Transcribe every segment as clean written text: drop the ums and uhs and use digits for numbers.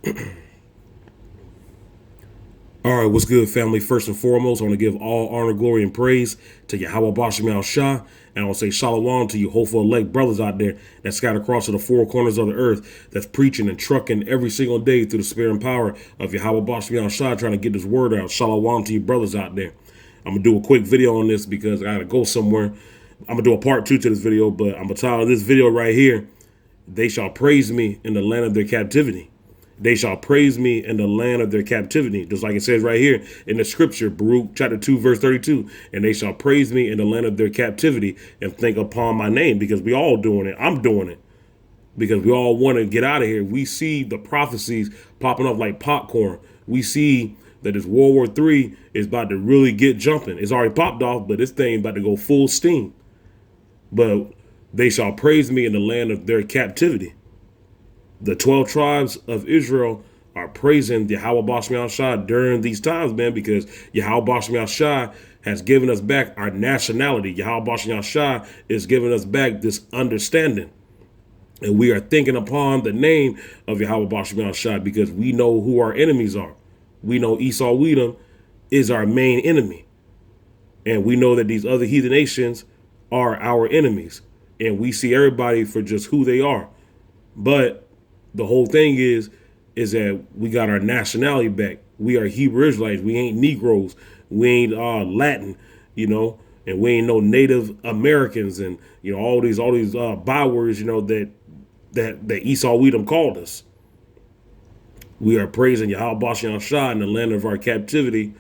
All right, what's good, family? First and foremost, I want to give all honor, glory, and praise to Yahweh Bashem Yahweh Shah. And I want to say shalom to you hopeful elect brothers out there that scattered across to the four corners of the earth that's preaching and trucking every single day through the spirit and power of Yahweh Bashem Yahweh Shah, trying to get this word out. Shalom to you brothers out there. I'm going to do a quick video on this because I got to go somewhere. I'm going to do a part 2 to this video, but I'm going to title this video right here, They Shall Praise Me in the Land of Their Captivity. They shall praise me in the land of their captivity. Just like it says right here in the scripture, Baruch chapter 2, verse 32. And they shall praise me in the land of their captivity and think upon my name, because we all doing it. I'm doing it because we all want to get out of here. We see the prophecies popping up like popcorn. We see that this World War III is about to really get jumping. It's already popped off, but this thing about to go full steam. But they shall praise me in the land of their captivity. The 12 tribes of Israel are praising Yahweh Bashem Yahweh Shah during these times, man, because Yahweh Bashem Yahweh Shah has given us back our nationality. Yahweh Bashem Yahweh Shah is giving us back this understanding. And we are thinking upon the name of Yahweh Bashem Yahweh Shah because we know who our enemies are. We know Esau Edom is our main enemy. And we know that these other heathen nations are our enemies. And we see everybody for just who they are. But the whole thing is that we got our nationality back. We are Hebrew Israelites. We ain't Negroes. We ain't Latin, and we ain't no Native Americans, and all these bywords, that Esau Edom called us. We are praising Yahweh Bashem Yahweh Shah in the land of our captivity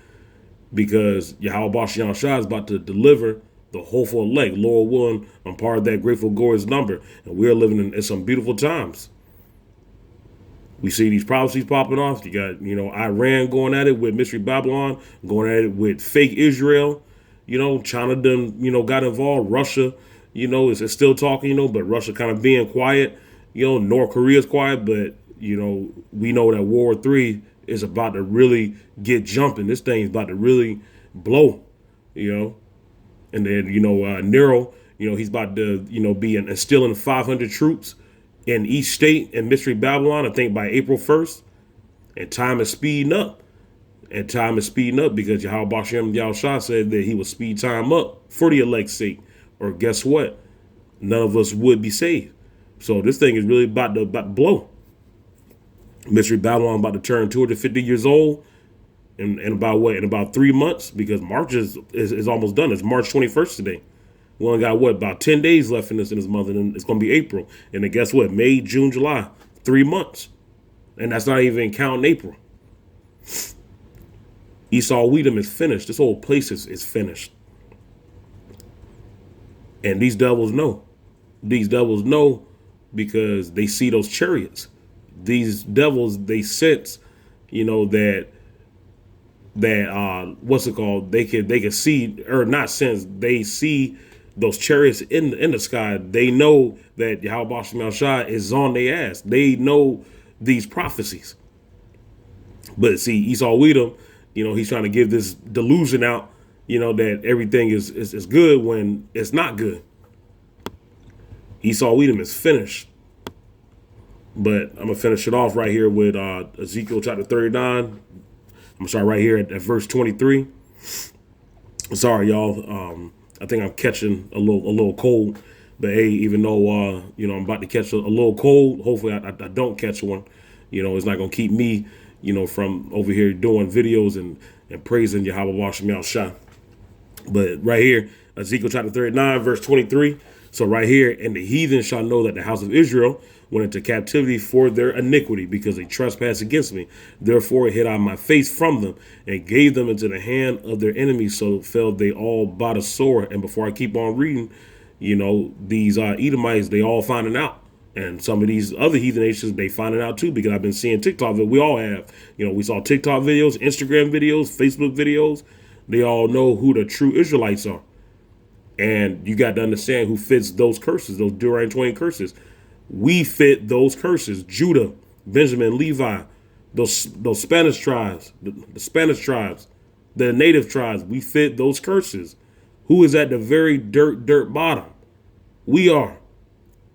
because Yahweh Bashem Yahweh Shah is about to deliver the hopeful elect. Lord willing, I'm part of that grateful, glorious number, and we're living in some beautiful times. We see these prophecies popping off. You got, Iran going at it with Mystery Babylon, going at it with fake Israel. China done, got involved. Russia, is still talking, but Russia kind of being quiet. North Korea's quiet, but, we know that World War III is about to really get jumping. This thing's about to really blow, And then, Nero, he's about to, be instilling 500 troops in each state in Mystery Babylon, I think by April 1st. And time is speeding up. And time is speeding up because Yahweh Bashem Yahweh Shah said that he would speed time up for the elect's sake. Or guess what? None of us would be saved. So this thing is really about to blow. Mystery Babylon about to turn 250 years old in about 3 months, because March is almost done. It's March 21st today. We only got about 10 days left in this month, and then it's going to be April. And then guess what? May, June, July, 3 months. And that's not even counting April. Esau Edom is finished. This whole place is finished. And these devils know. These devils know because they see those chariots. These devils, they sense, that what's it called? They can see, or not sense, they see those chariots in the sky. They know that Yahweh Bashem Yahweh Shah is on their ass. They know these prophecies. But see, Esau Edom, he's trying to give this delusion out, that everything is good when it's not good. Esau Edom is finished. But I'm going to finish it off right here with Ezekiel chapter 39. I'm going to start right here at verse 23. Sorry, y'all. I think I'm catching a little cold, but hey, even though I'm about to catch a little cold, hopefully I don't catch one. It's not gonna keep me, from over here doing videos and praising Yahweh Bashem Yahweh Shah. But right here, Ezekiel chapter 39, verse 23. So right here, and the heathen shall know that the house of Israel went into captivity for their iniquity, because they trespassed against me. Therefore hid I my face from them and gave them into the hand of their enemies. So fell they all by the sword. And before I keep on reading, these Edomites, they all finding out. And some of these other heathen nations, they finding out too, because I've been seeing TikTok that we all have. We saw TikTok videos, Instagram videos, Facebook videos. They all know who the true Israelites are. And you got to understand who fits those curses, those Deuteronomy 20 curses. We fit those curses. Judah, Benjamin, Levi, those Spanish tribes, the Spanish tribes, the native tribes, we fit those curses. Who is at the very dirt bottom? We are.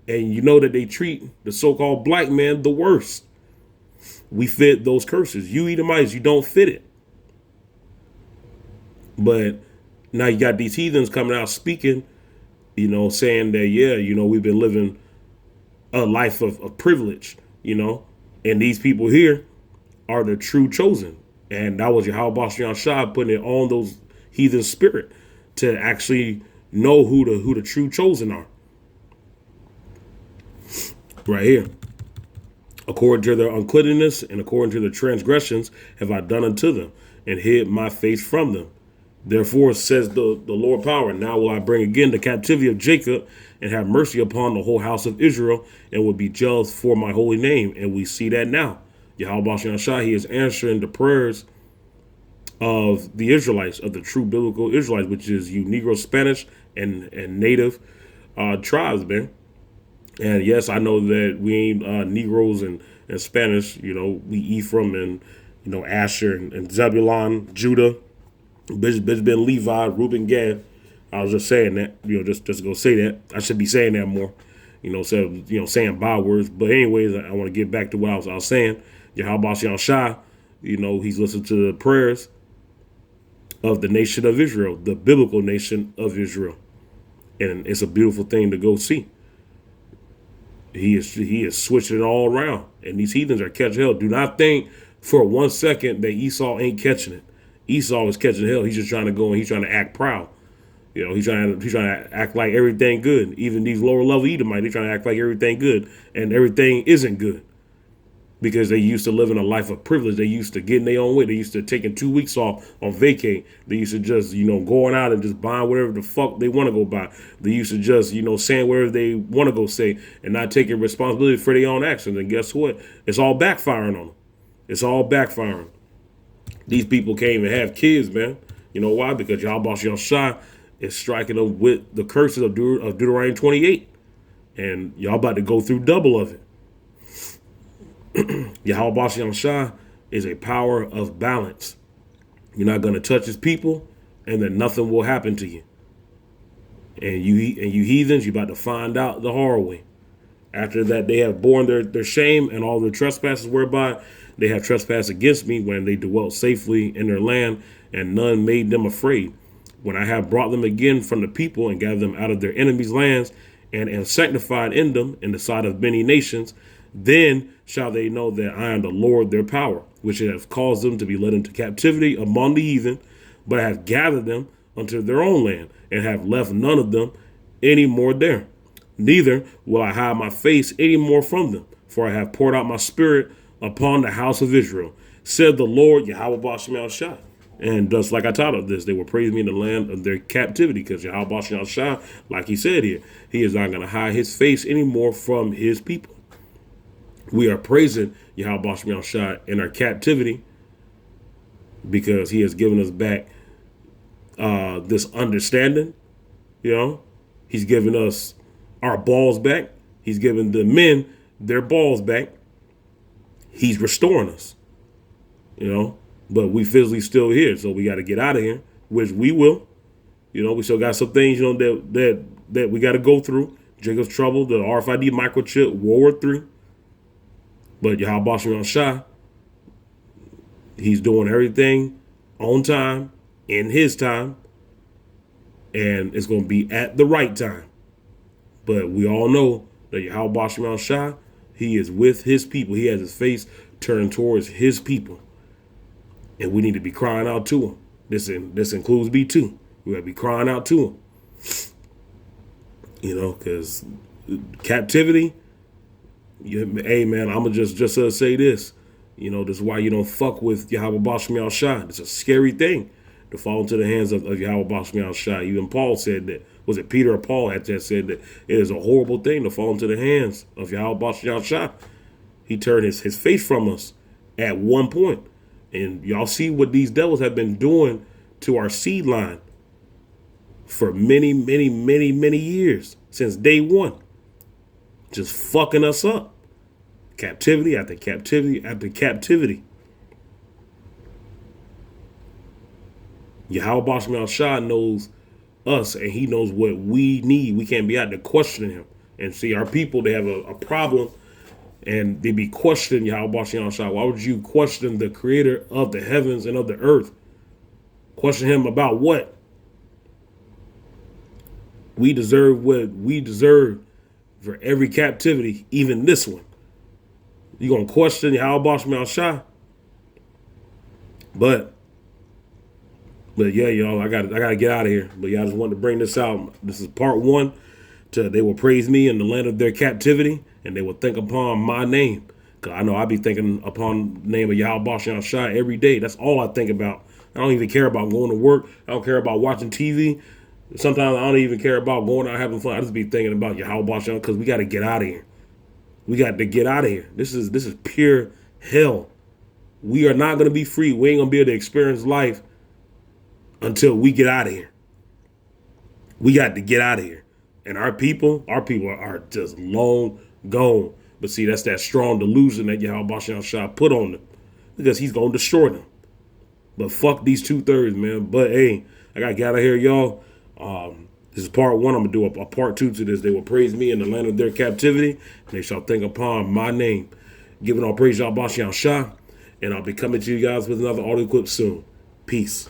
And you know that they treat the so-called black man the worst. We fit those curses. You Edomites, you don't fit it. But now you got these heathens coming out speaking, saying that, yeah, we've been living a life of privilege, and these people here are the true chosen. And that was Yahweh Shah putting it on those heathen spirit to actually know who the true chosen are. Right here. According to their uncleanness and according to their transgressions have I done unto them, and hid my face from them. Therefore says the Lord power, now will I bring again the captivity of Jacob, and have mercy upon the whole house of Israel, and will be jealous for my holy name. And we see that now. Yahweh Shah, he is answering the prayers of the Israelites, of the true biblical Israelites, which is you Negro, Spanish, and native tribes, man. And yes, I know that we ain't Negroes and Spanish, we Ephraim and, Asher and Zebulon, Judah, Benjamin, Levi, Reuben, Gad. I was just saying that, just go say that. I should be saying that more, instead of, saying bywords. But anyways, I want to get back to what I was saying. Yahweh Shah, he's listened to the prayers of the nation of Israel, the biblical nation of Israel. And it's a beautiful thing to go see. He is switching it all around, and these heathens are catching hell. Do not think for 1 second that Esau ain't catching it. Esau is catching hell. He's just trying to go and he's trying to act proud. He's trying to act like everything good. Even these lower level Edomites, they're trying to act like everything good, and everything isn't good. Because they used to live in a life of privilege. They used to getting their own way. They used to taking 2 weeks off on vacay. They used to just, going out and just buying whatever the fuck they want to go buy. They used to just, saying whatever they want to go say and not taking responsibility for their own actions. And guess what? It's all backfiring on them. It's all backfiring. These people can't even have kids, man. You know why? Because Yahweh Shah is striking them with the curses of Deuteronomy 28. And y'all about to go through double of it. Yahweh Shah is a power of balance. You're not going to touch his people, and then nothing will happen to you. And you heathens, you're about to find out the hard way. After that, they have borne their shame and all their trespasses whereby they have trespassed against me when they dwelt safely in their land, and none made them afraid. When I have brought them again from the people and gathered them out of their enemies' lands, and am sanctified in them in the sight of many nations, then shall they know that I am the Lord their power, which have caused them to be led into captivity among the heathen, but have gathered them unto their own land, and have left none of them any more there. Neither will I hide my face any more from them, for I have poured out my spirit upon the house of Israel, said the Lord Yahweh Shah. And just like I taught of this, they will praise me in the land of their captivity, because Yahweh Shah, like he said here, he is not going to hide his face anymore from his people. We are praising Yahweh Shah in our captivity because he has given us back this understanding. He's given us our balls back. He's given the men their balls back. He's restoring us, but we physically still here. So we got to get out of here, which we will. We still got some things, that we got to go through. Jacob's trouble, the RFID microchip, World War III. But Yahweh Shah, he's doing everything on time, in his time, and it's going to be at the right time. But we all know that Yahweh Shah, he is with his people. He has his face turned towards his people. And we need to be crying out to him. This includes me too. We got to be crying out to him. Because captivity, hey man, I'm gonna just say this. This is why you don't fuck with Yahweh Shah. It's a scary thing to fall into the hands of Yahweh Shah. Even Paul said that. Was it Peter or Paul had just said that it is a horrible thing to fall into the hands of Yahweh Shah. He turned his face from us at one point. And y'all see what these devils have been doing to our seed line for many, many, many, many years, since day one. Just fucking us up. Captivity after captivity after captivity. Yahweh Shah knows us, and he knows what we need. We can't be out there questioning him. And see, our people, they have a problem, And they be questioning Yahweh Shem Shah. Why would you question the creator of the heavens and of the earth? Question him about what? We deserve what we deserve for every captivity, even this one. You gonna question Yahweh Shem Shah? But yeah, y'all, I gotta get out of here. But yeah, I just wanted to bring this out. This is part 1. They will praise me in the land of their captivity, and they will think upon my name. Cause I know I be thinking upon the name of Yahweh Shem Shah every day. That's all I think about. I don't even care about going to work. I don't care about watching TV. Sometimes I don't even care about going out having fun. I just be thinking about Yahweh Shem, because we got to get out of here. We got to get out of here. This is pure hell. We are not going to be free. We ain't going to be able to experience life until we get out of here. We got to get out of here. And our people are just long gone. But see, that's that strong delusion that Yahweh Shem Shah put on them, because he's going to destroy them. But fuck these 2/3, man. But hey, I got to get out of here, y'all. This is part 1. I'm going to do a part 2 to this. They will praise me in the land of their captivity, and they shall think upon my name. Giving all praise, Yahweh Shem Shah. And I'll be coming to you guys with another audio clip soon. Peace.